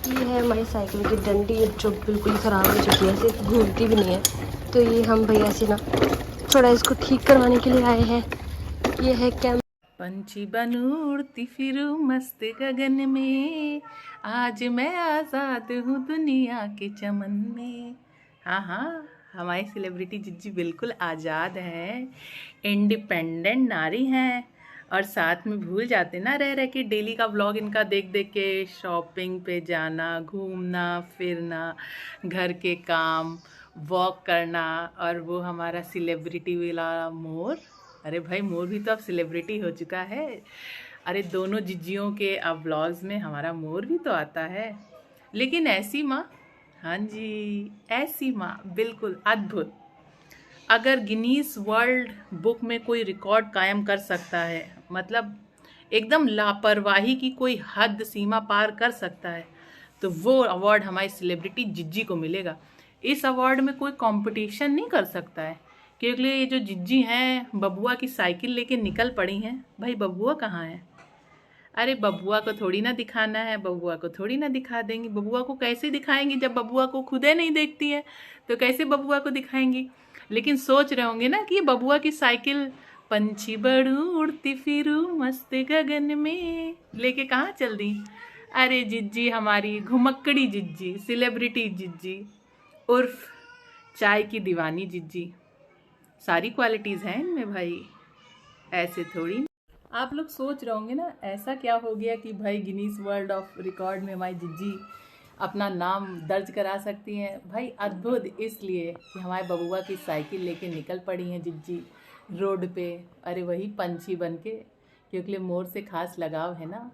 ये है हमारी साइकिल की डंडी जो बिल्कुल ख़राब हो चुकी है, ऐसे घूमती भी नहीं है। तो ये हम भैया से ना थोड़ा इसको ठीक करवाने के लिए आए हैं। ये है कैम। पंछी बनूं उड़ती फिरूं मस्त गगन में, आज मैं आज़ाद हूँ दुनिया के चमन में। हाँ हाँ, हमारी सेलिब्रिटी जिज्जी बिल्कुल आज़ाद है, इंडिपेंडेंट नारी हैं। और साथ में भूल जाते ना रह रह के डेली का व्लॉग इनका देख देख के, शॉपिंग पे जाना, घूमना फिरना, घर के काम, वॉक करना, और वो हमारा सेलिब्रिटी वाला मोर। अरे भाई, मोर भी तो अब सेलिब्रिटी हो चुका है। अरे दोनों जिज्जियों के अब व्लॉग्स में हमारा मोर भी तो आता है। लेकिन ऐसी माँ, हाँ जी, ऐसी माँ बिल्कुल अद्भुत। अगर गिनीज वर्ल्ड बुक में कोई रिकॉर्ड कायम कर सकता है, मतलब एकदम लापरवाही की कोई हद सीमा पार कर सकता है, तो वो अवार्ड हमारी सेलिब्रिटी जिज्जी को मिलेगा। इस अवार्ड में कोई कंपटीशन नहीं कर सकता है, क्योंकि ये जो जिज्जी हैं बबुआ की साइकिल लेके निकल पड़ी हैं। भाई बबुआ कहाँ है? अरे बबुआ को थोड़ी ना दिखाना है, बबुआ को थोड़ी ना दिखा देंगी। बबुआ को कैसे दिखाएंगी जब बबुआ को खुदे नहीं देखती है, तो कैसे बबुआ को दिखाएंगी? लेकिन सोच रहे होंगे ना कि ये बबुआ की साइकिल पंछी बढ़ूं उड़ती फिरूं मस्त गगन में लेके कहाँ चल दी। अरे जिज्जी, हमारी घुमक्कड़ी जिज्जी, सेलिब्रिटी जिज्जी उर्फ चाय की दीवानी जिज्जी। सारी क्वालिटीज़ हैं इनमें भाई, ऐसे थोड़ी। आप लोग सोच रहे होंगे ना ऐसा क्या हो गया कि भाई गिनीज वर्ल्ड ऑफ रिकॉर्ड में हमारी जिज्जी अपना नाम दर्ज करा सकती हैं। भाई अद्भुत इसलिए कि हमारे बबुआ की साइकिल लेके निकल पड़ी हैं जिज्जी रोड पे। अरे वही पंछी बन के, क्योंकि मोर से खास लगाव है ना।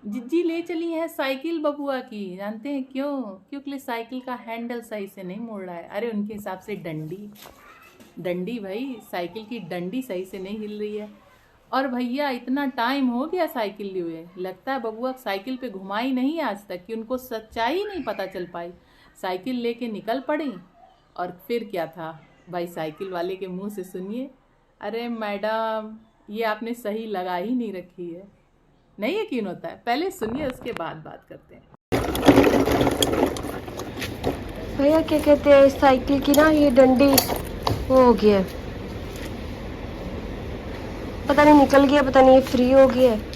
जिज्जी ले चली है साइकिल बबुआ की, जानते हैं क्यों? क्योंकि साइकिल का हैंडल सही से नहीं मोड़ रहा है। अरे उनके हिसाब से डंडी, डंडी भाई, साइकिल की डंडी सही से नहीं हिल रही है। और भैया इतना टाइम हो गया साइकिल लिए हुए, लगता है बबुआ साइकिल पे घुमाई नहीं आज तक, कि उनको सच्चाई नहीं पता चल पाई। साइकिल लेके निकल पड़ी, और फिर क्या था भाई, साइकिल वाले के मुंह से सुनिए, अरे मैडम ये आपने सही लगा ही नहीं रखी है। नहीं यकीन होता है? पहले सुनिए, उसके बाद बात करते हैं। भैया क्या कहते हैं, इस साइकिल की ना ये डंडी वो हो गया है, पता नहीं निकल गया, पता नहीं ये फ्री हो गया है।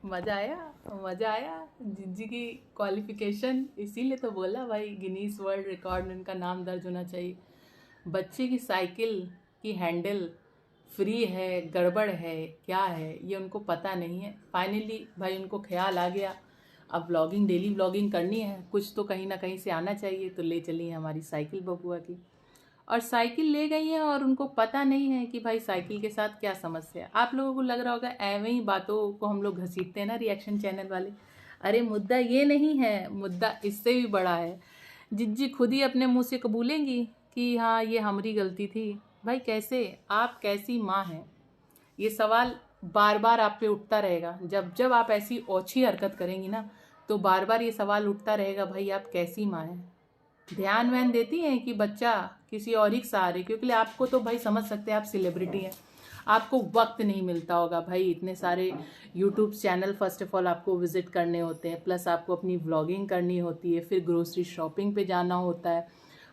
मज़ा आया, मज़ा आया। जिज्जी की क्वालिफिकेशन, इसीलिए तो बोला भाई गिनीज वर्ल्ड रिकॉर्ड में इनका नाम दर्ज होना चाहिए। बच्चे की साइकिल की हैंडल फ्री है, गड़बड़ है, क्या है ये उनको पता नहीं है। फाइनली भाई उनको ख्याल आ गया, अब व्लॉगिंग, डेली व्लॉगिंग करनी है, कुछ तो कहीं ना कहीं से आना चाहिए, तो ले चली है हमारी साइकिल बबुआ की। और साइकिल ले गई हैं और उनको पता नहीं है कि भाई साइकिल के साथ क्या समस्या है। आप लोगों को लग रहा होगा एवं ही बातों को हम लोग घसीटते हैं ना रिएक्शन चैनल वाले। अरे मुद्दा ये नहीं है, मुद्दा इससे भी बड़ा है। जिज्जी खुद ही अपने मुंह से कबूलेंगी कि हाँ ये हमारी गलती थी। भाई कैसे, आप कैसी माँ हैं? ये सवाल बार बार आप पे उठता रहेगा। जब जब आप ऐसी ओछी हरकत करेंगी ना, तो बार बार ये सवाल उठता रहेगा, भाई आप कैसी माँ हैं? ध्यान वैन देती हैं कि बच्चा किसी और ही सहारे, क्योंकि आपको तो भाई समझ सकते हैं आप सेलिब्रिटी हैं, आपको वक्त नहीं मिलता होगा भाई, इतने सारे YouTube channel first of all आपको विजिट करने होते हैं, प्लस आपको अपनी व्लॉगिंग करनी होती है, फिर ग्रोसरी शॉपिंग पे जाना होता है,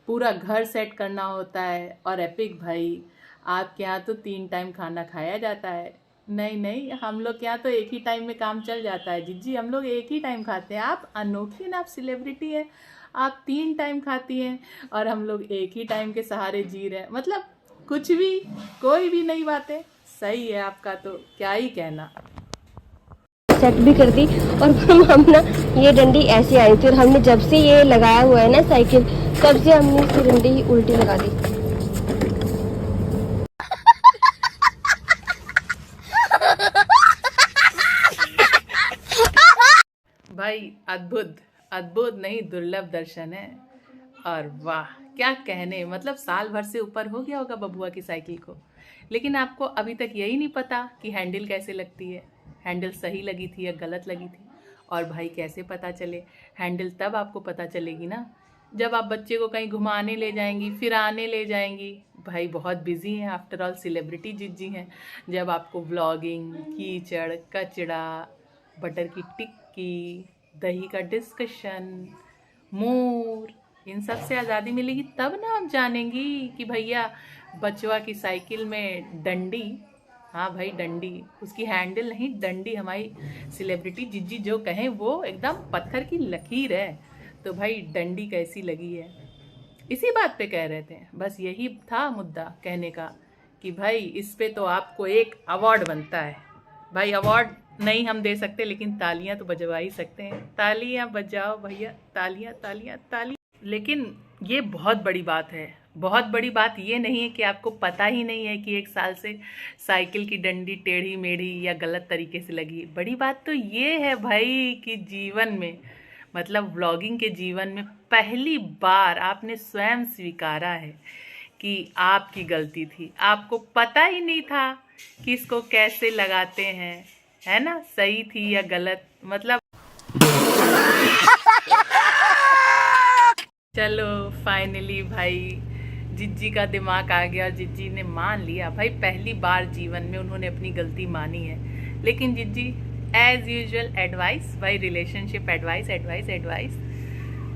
पूरा घर सेट करना होता है। और एपिक भाई, आपके यहाँ तो 3 टाइम खाना खाया जाता है। नहीं नहीं, हम लोग के यहाँ तो एक ही टाइम में काम चल जाता है जिज्जी, हम लोग एक ही टाइम खाते हैं। आप अनोखी ना, आप सेलिब्रिटी हैं, आप 3 टाइम खाती हैं और हम लोग एक ही टाइम के सहारे जी रहे हैं। मतलब कुछ भी, कोई भी नई बातें, सही है आपका, तो क्या ही कहना। सेट भी कर दी। और हम ना ये डंडी ऐसे आई थी, और हमने जब से ये लगाया हुआ है ना साइकिल, तब से हमने इसकी डंडी उल्टी लगा दी। भाई अद्भुत, अद्भुत नहीं दुर्लभ दर्शन है। और वाह क्या कहने, मतलब साल भर से ऊपर हो गया होगा बबुआ की साइकिल को, लेकिन आपको अभी तक यही नहीं पता कि हैंडल कैसे लगती है, हैंडल सही लगी थी या गलत लगी थी। और भाई कैसे पता चले हैंडल? तब आपको पता चलेगी ना जब आप बच्चे को कहीं घुमाने ले जाएंगी, फिर आने ले जाएंगी, भाई बहुत बिजी हैं, आफ्टर ऑल सेलिब्रिटी जिज्जी हैं। जब आपको व्लॉगिंग, कीचड़ कचड़ा, बटर की टिक्की, दही का डिस्कशन, मोर, इन सब से आज़ादी मिलेगी तब ना आप जानेंगी कि भैया बचवा की साइकिल में डंडी, हाँ भाई डंडी, उसकी हैंडल नहीं डंडी, हमारी सेलिब्रिटी जिज्जी जो कहें वो एकदम पत्थर की लकीर है। तो भाई डंडी कैसी लगी है, इसी बात पे कह रहे थे, बस यही था मुद्दा कहने का कि भाई इस पे तो आपको एक अवार्ड बनता है। भाई अवार्ड नहीं हम दे सकते, लेकिन तालियां तो बजवा ही सकते हैं। तालियां बजाओ भैया, तालियां तालियां तालियां। लेकिन ये बहुत बड़ी बात है, बहुत बड़ी बात ये नहीं है कि आपको पता ही नहीं है कि 1 साल से साइकिल की डंडी टेढ़ी मेढ़ी या गलत तरीके से लगी। बड़ी बात तो ये है भाई कि जीवन में, मतलब व्लॉगिंग के जीवन में पहली बार आपने स्वयं स्वीकारा है कि आपकी गलती थी। आपको पता ही नहीं था कि इसको कैसे लगाते हैं, है ना, सही थी या गलत, मतलब चलो फाइनली भाई जिज्जी का दिमाग आ गया, जिज्जी ने मान लिया। भाई पहली बार जीवन में उन्होंने अपनी गलती मानी है। लेकिन जिज्जी एज यूजुअल एडवाइस, भाई रिलेशनशिप एडवाइस एडवाइस एडवाइस,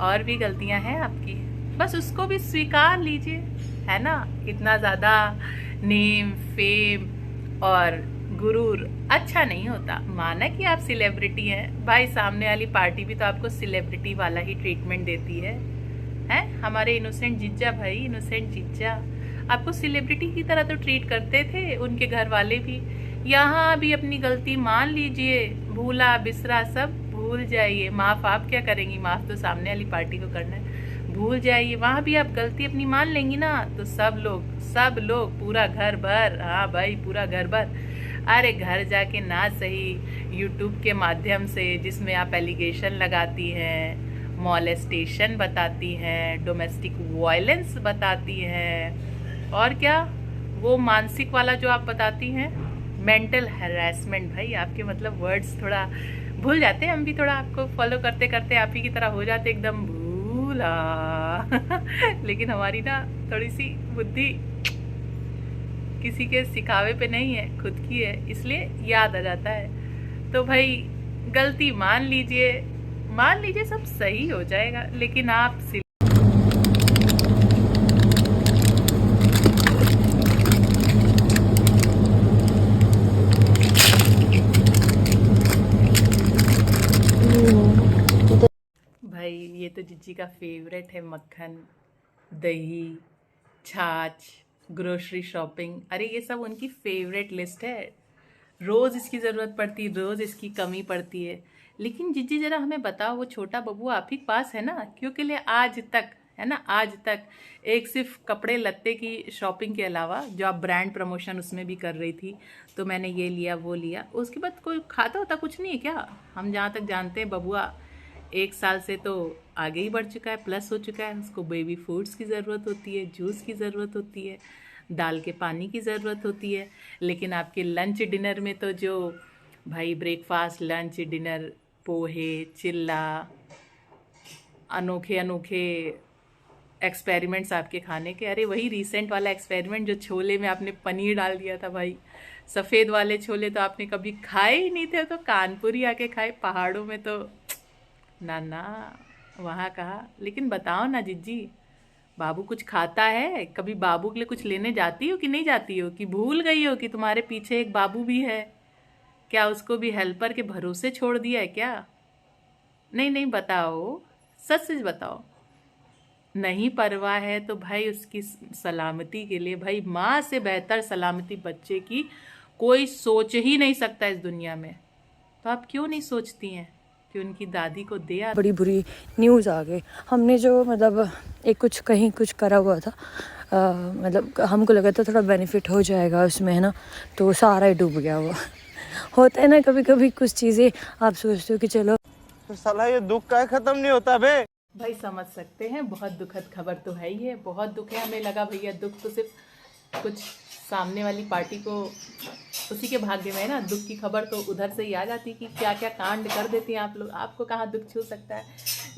और भी गलतियां हैं आपकी, बस उसको भी स्वीकार लीजिए, है ना। इतना ज़्यादा नेम फेम और गुरूर अच्छा नहीं होता। माना कि आप सेलिब्रिटी हैं, भाई सामने वाली पार्टी भी तो आपको सेलिब्रिटी वाला ही ट्रीटमेंट देती है। हमारे इनोसेंट जीजा, भाई इनोसेंट जीजा आपको सेलिब्रिटी की तरह तो ट्रीट करते थे, उनके घर वाले भी। यहाँ भी अपनी गलती मान लीजिए, भूला बिसरा सब भूल जाइए। माफ़ आप क्या करेंगी, माफ़ तो सामने वाली पार्टी को करना है। भूल जाइए, वहाँ भी आप गलती अपनी मान लेंगी ना, तो सब लोग पूरा घर भर, हाँ भाई पूरा घर भर, अरे घर जाके ना सही यूट्यूब के माध्यम से, जिसमें आप एलिगेशन लगाती हैं, मॉलेस्टेशन बताती हैं, डोमेस्टिक वायलेंस बताती हैं, और क्या वो मानसिक वाला जो आप बताती हैं, मेंटल हैरेसमेंट। भाई आपके मतलब वर्ड्स थोड़ा भूल जाते हैं, हम भी थोड़ा आपको फॉलो करते करते आप ही की तरह हो जाते एकदम भूला लेकिन हमारी ना थोड़ी सी बुद्धि किसी के सिखावे पे नहीं है, खुद की है, इसलिए याद आ जाता है। तो भाई गलती मान लीजिए सब सही हो जाएगा। लेकिन आप भाई ये तो जिज्जी का फेवरेट है, मक्खन, दही, छाछ, ग्रोसरी शॉपिंग, अरे ये सब उनकी फेवरेट लिस्ट है। रोज़ इसकी ज़रूरत पड़ती है, रोज़ इसकी कमी पड़ती है। लेकिन जिज्जी जरा हमें बताओ, वो छोटा बबू आप ही के पास है ना, क्योंकि लिए आज तक, है ना, आज तक एक सिर्फ कपड़े लत्ते की शॉपिंग के अलावा, जो आप ब्रांड प्रमोशन उसमें भी कर रही थी, तो मैंने ये लिया वो लिया, उसके बाद कोई खाता होता कुछ नहीं है क्या? हम जहाँ तक जानते हैं बबुआ 1 साल से तो आगे ही बढ़ चुका है, प्लस हो चुका है। उसको बेबी फूड्स की ज़रूरत होती है, जूस की ज़रूरत होती है, दाल के पानी की ज़रूरत होती है। लेकिन आपके लंच डिनर में तो जो भाई ब्रेकफास्ट लंच डिनर, पोहे, चिल्ला, अनोखे अनोखे एक्सपेरिमेंट्स आपके खाने के। अरे वही रिसेंट वाला एक्सपेरिमेंट जो छोले में आपने पनीर डाल दिया था, भाई सफ़ेद वाले छोले तो आपने कभी खाए ही नहीं थे, तो कानपुर ही आके खाए, पहाड़ों में तो ना वहाँ कहा। लेकिन बताओ ना जिज्जी, बाबू कुछ खाता है? कभी बाबू के लिए कुछ लेने जाती हो कि नहीं जाती हो, कि भूल गई हो कि तुम्हारे पीछे एक बाबू भी है? क्या उसको भी हेल्पर के भरोसे छोड़ दिया है क्या? नहीं बताओ, सच सच बताओ। नहीं परवाह है तो भाई उसकी सलामती के लिए, भाई माँ से बेहतर सलामती बच्चे की कोई सोच ही नहीं सकता इस दुनिया में। तो आप क्यों नहीं सोचती हैं कि उनकी दादी को दे? बड़ी बुरी न्यूज़ आ गई। हमने जो मतलब एक कहीं कुछ करा हुआ था, मतलब हमको लगा था थोड़ा बेनिफिट हो जाएगा उसमें, है ना, तो सारा ही डूब गया। वो होता है ना कभी कभी कुछ चीज़ें आप सोचते हो कि चलो साला ये दुख का खत्म नहीं होता बे। भाई समझ सकते हैं, बहुत दुखद खबर तो है ही है, बहुत दुख है। हमें लगा भैया दुख तो सिर्फ कुछ सामने वाली पार्टी को उसी के भाग्य में है ना, दुख की खबर तो उधर से ही आ जाती कि क्या क्या कांड कर देती हैं आप लोग, आपको कहाँ दुख छू सकता है।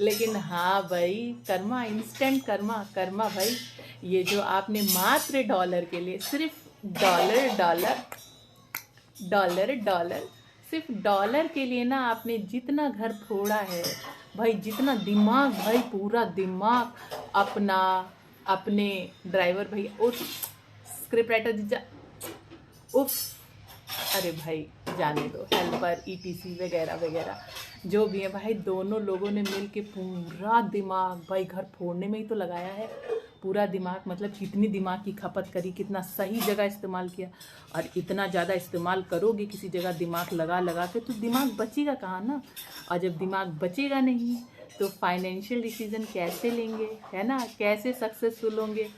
लेकिन हाँ भाई, कर्मा, इंस्टेंट कर्मा, कर्मा भाई। ये जो आपने मात्र डॉलर के लिए, सिर्फ डॉलर डॉलर डॉलर डॉलर, सिर्फ डॉलर के लिए ना आपने जितना घर फोड़ा है भाई, जितना दिमाग भाई, पूरा दिमाग अपना, अपने ड्राइवर भाई, उस स्क्रिप्ट राइटर जीजा, उफ, अरे भाई जाने दो, हेल्पर, ईटीसी वगैरह वगैरह जो भी है भाई, दोनों लोगों ने मिल के पूरा दिमाग भाई घर फोड़ने में ही तो लगाया है। पूरा दिमाग मतलब कितनी दिमाग की खपत करी, कितना सही जगह इस्तेमाल किया। और इतना ज़्यादा इस्तेमाल करोगे किसी जगह दिमाग लगा लगा के, तो दिमाग बचेगा कहाँ ना। और जब दिमाग बचेगा नहीं तो फाइनेंशियल डिसीजन कैसे लेंगे, है ना, कैसे सक्सेसफुल होंगे।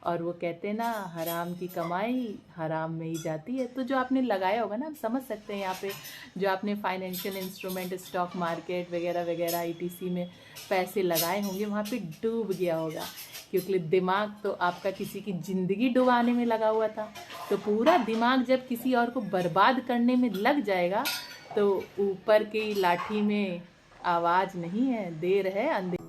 और वो कहते हैं ना, हराम की कमाई हराम में ही जाती है। तो जो आपने लगाया होगा ना, आप समझ सकते हैं यहाँ पे, जो आपने फाइनेंशियल इंस्ट्रूमेंट, स्टॉक मार्केट वगैरह वगैरह ईटीसी में पैसे लगाए होंगे, वहाँ पे डूब गया होगा। क्योंकि दिमाग तो आपका किसी की ज़िंदगी डुबाने में लगा हुआ था। तो पूरा दिमाग जब किसी और को बर्बाद करने में लग जाएगा, तो ऊपर की लाठी में आवाज़ नहीं है, देर है अंधेर।